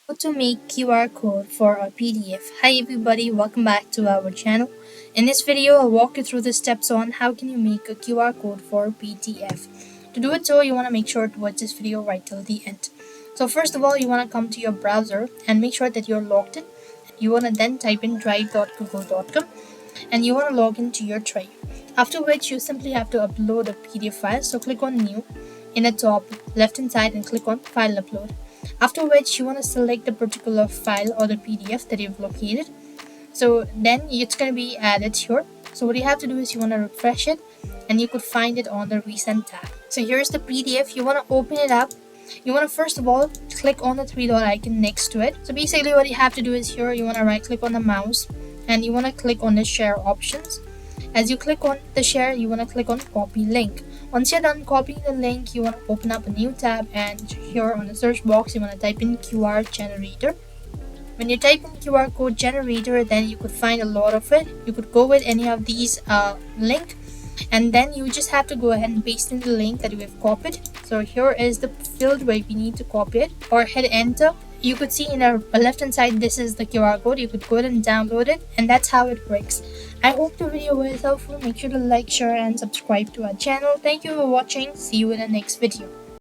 How to make QR code for a PDF. Hi everybody, welcome back to our channel. In this video, I'll walk you through the steps on how can you make a QR code for PDF. To do it so, you want to make sure to watch this video right till the end. So first of all, you want to come to your browser and make sure that you're logged in. You want to then type in drive.google.com and you want to log into your Drive. After which you simply have to upload a PDF file. So click on new in the top left hand side and click on file upload. After which you want to select the particular file or the PDF that you've located. So then it's going to be added here. So what you have to do is you want to refresh it and you could find it on the recent tab. So here's the PDF. You want to open it up. You want to first of all click on the three dot icon next to it. So basically what you have to do is here you want to right click on the mouse and you want to click on the share options. As you click on the share, you want to click on copy link. Once you're done copying the link, you want to open up a new tab and here on the search box you want to type in QR generator. When you type in QR code generator, then you could find a lot of it. You could go with any of these link and then you just have to go ahead and paste in the link that we've copied. So here is the field where we need to copy it, or hit enter. You could see in our left hand side this is the QR code. You could go ahead and download it, and that's how it works. I hope the video was helpful. Make sure to like, share and subscribe to our channel. Thank you for watching. See you in the next video.